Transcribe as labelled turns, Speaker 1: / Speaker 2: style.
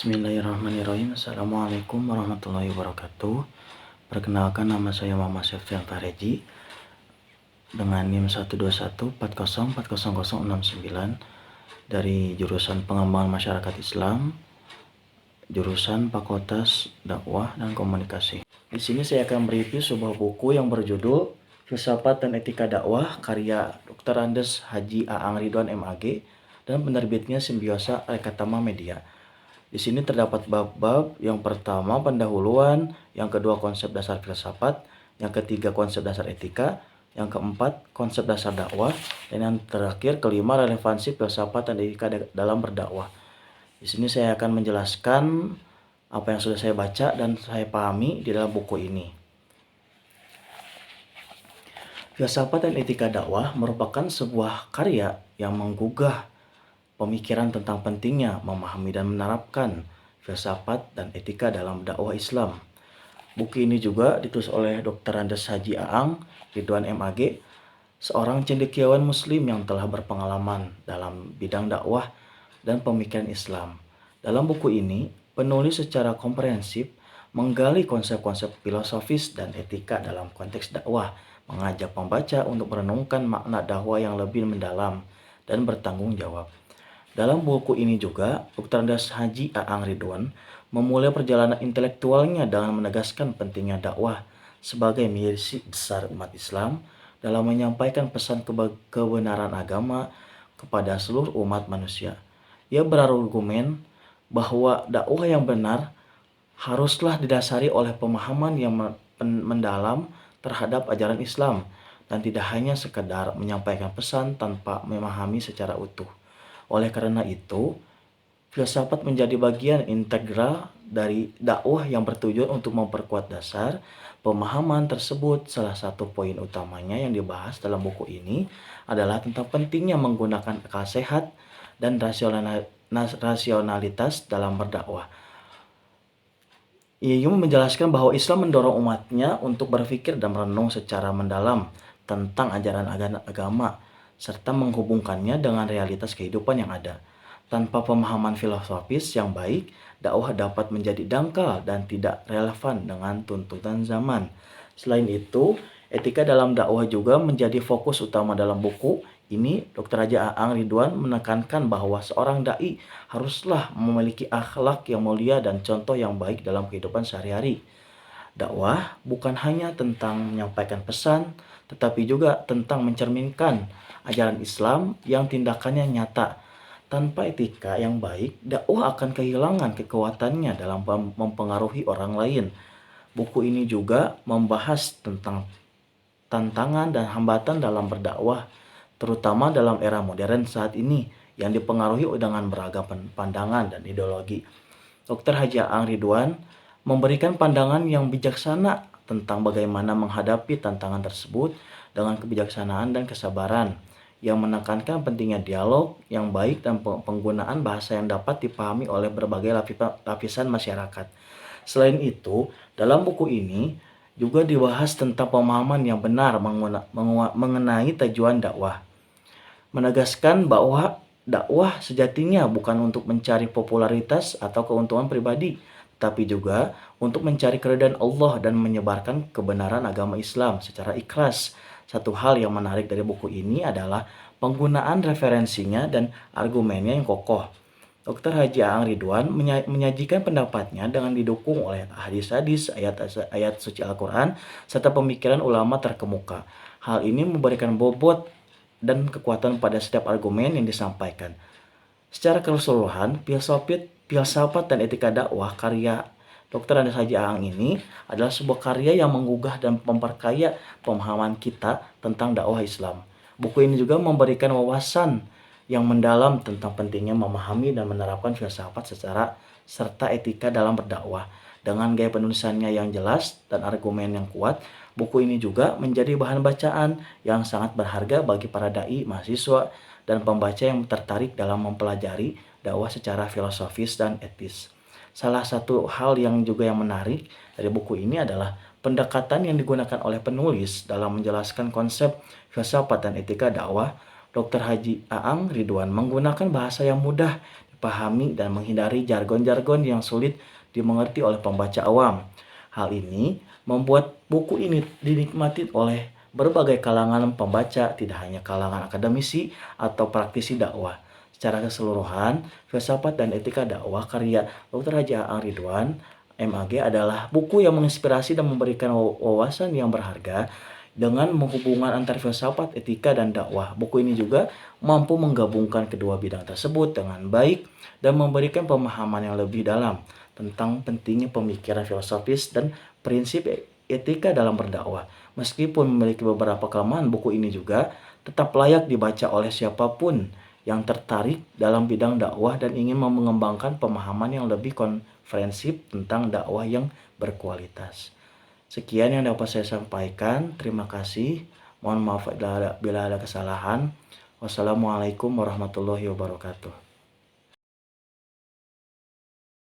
Speaker 1: Bismillahirrahmanirrahim. Assalamualaikum warahmatullahi wabarakatuh. Perkenalkan, nama saya Muhammad Septian Fareji dengan NIM 121404069 dari jurusan Pengembangan Masyarakat Islam, jurusan Fakultas Dakwah dan Komunikasi. Di sini saya akan mereview sebuah buku yang berjudul Filsafat dan Etika Dakwah karya Dr. Andes Haji Aang Ridwan MAG dan penerbitnya Simbiosa Ekatama Media. Di sini terdapat bab-bab. Yang pertama pendahuluan, yang kedua konsep dasar filsafat, yang ketiga konsep dasar etika, yang keempat konsep dasar dakwah, dan yang terakhir kelima relevansi filsafat dan etika dalam berdakwah. Di sini saya akan menjelaskan apa yang sudah saya baca dan saya pahami di dalam buku ini. Filsafat dan etika dakwah merupakan sebuah karya yang menggugah pemikiran tentang pentingnya memahami dan menerapkan filsafat dan etika dalam dakwah Islam. Buku ini juga ditulis oleh Dr. Andes Haji Aang Ridwan MAG, seorang cendekiawan muslim yang telah berpengalaman dalam bidang dakwah dan pemikiran Islam. Dalam buku ini, penulis secara komprehensif menggali konsep-konsep filosofis dan etika dalam konteks dakwah, mengajak pembaca untuk merenungkan makna dakwah yang lebih mendalam dan bertanggung jawab. Dalam buku ini juga, Dr. Andes Haji Aang Ridwan memulai perjalanan intelektualnya dengan menegaskan pentingnya dakwah sebagai misi besar umat Islam dalam menyampaikan pesan kebenaran agama kepada seluruh umat manusia. Ia berargumen bahwa dakwah yang benar haruslah didasari oleh pemahaman yang mendalam terhadap ajaran Islam dan tidak hanya sekedar menyampaikan pesan tanpa memahami secara utuh. Oleh karena itu, filsafat menjadi bagian integral dari dakwah yang bertujuan untuk memperkuat dasar pemahaman tersebut. Salah satu poin utamanya yang dibahas dalam buku ini adalah tentang pentingnya menggunakan akal sehat dan rasionalitas dalam berdakwah. Ia menjelaskan bahwa Islam mendorong umatnya untuk berpikir dan merenung secara mendalam tentang ajaran agama, serta menghubungkannya dengan realitas kehidupan yang ada. Tanpa pemahaman filosofis yang baik, dakwah dapat menjadi dangkal dan tidak relevan dengan tuntutan zaman. Selain itu, etika dalam dakwah juga menjadi fokus utama dalam buku ini. Dr. Haji Aang Ridwan menekankan bahwa seorang dai haruslah memiliki akhlak yang mulia dan contoh yang baik dalam kehidupan sehari-hari. Dakwah bukan hanya tentang menyampaikan pesan, tetapi juga tentang mencerminkan ajaran Islam yang tindakannya nyata. Tanpa etika yang baik, dakwah akan kehilangan kekuatannya dalam mempengaruhi orang lain. Buku ini juga membahas tentang tantangan dan hambatan dalam berdakwah, terutama dalam era modern saat ini yang dipengaruhi dengan beragam pandangan dan ideologi. Dr. Haji Aang Ridwan memberikan pandangan yang bijaksana tentang bagaimana menghadapi tantangan tersebut dengan kebijaksanaan dan kesabaran, yang menekankan pentingnya dialog yang baik dan penggunaan bahasa yang dapat dipahami oleh berbagai lapisan masyarakat. Selain itu, dalam buku ini juga dibahas tentang pemahaman yang benar mengenai tujuan dakwah, menegaskan bahwa dakwah sejatinya bukan untuk mencari popularitas atau keuntungan pribadi, tapi juga untuk mencari keridhaan Allah dan menyebarkan kebenaran agama Islam secara ikhlas. Satu hal yang menarik dari buku ini adalah penggunaan referensinya dan argumennya yang kokoh. Dr. Haji Aang Ridwan menyajikan pendapatnya dengan didukung oleh hadis-hadis, ayat-ayat suci Al-Quran, serta pemikiran ulama terkemuka. Hal ini memberikan bobot dan kekuatan pada setiap argumen yang disampaikan. Secara keseluruhan, filsafat dan etika dakwah karya Dr. Andes Haji Aang ini adalah sebuah karya yang menggugah dan memperkaya pemahaman kita tentang dakwah Islam. Buku ini juga memberikan wawasan yang mendalam tentang pentingnya memahami dan menerapkan filsafat serta etika dalam berdakwah. Dengan gaya penulisannya yang jelas dan argumen yang kuat, buku ini juga menjadi bahan bacaan yang sangat berharga bagi para dai, mahasiswa, dan pembaca yang tertarik dalam mempelajari dakwah secara filosofis dan etis. Salah satu hal yang juga yang menarik dari buku ini adalah pendekatan yang digunakan oleh penulis dalam menjelaskan konsep filsafat dan etika dakwah. Dr. Haji Aang Ridwan menggunakan bahasa yang mudah dipahami dan menghindari jargon-jargon yang sulit dimengerti oleh pembaca awam. Hal ini membuat buku ini dinikmati oleh berbagai kalangan pembaca, tidak hanya kalangan akademisi atau praktisi dakwah. Secara keseluruhan, Filsafat dan Etika Dakwah karya Dr. Haji A'ang Ridwan, MAG adalah buku yang menginspirasi dan memberikan wawasan yang berharga dengan menghubungkan antara filsafat, etika, dan dakwah. Buku ini juga mampu menggabungkan kedua bidang tersebut dengan baik dan memberikan pemahaman yang lebih dalam tentang pentingnya pemikiran filosofis dan prinsip etika dalam berdakwah. Meskipun memiliki beberapa kelemahan, buku ini juga tetap layak dibaca oleh siapapun yang tertarik dalam bidang dakwah dan ingin mengembangkan pemahaman yang lebih komprehensif tentang dakwah yang berkualitas. Sekian yang dapat saya sampaikan. Terima kasih. Mohon maaf bila ada kesalahan. Wassalamualaikum warahmatullahi wabarakatuh.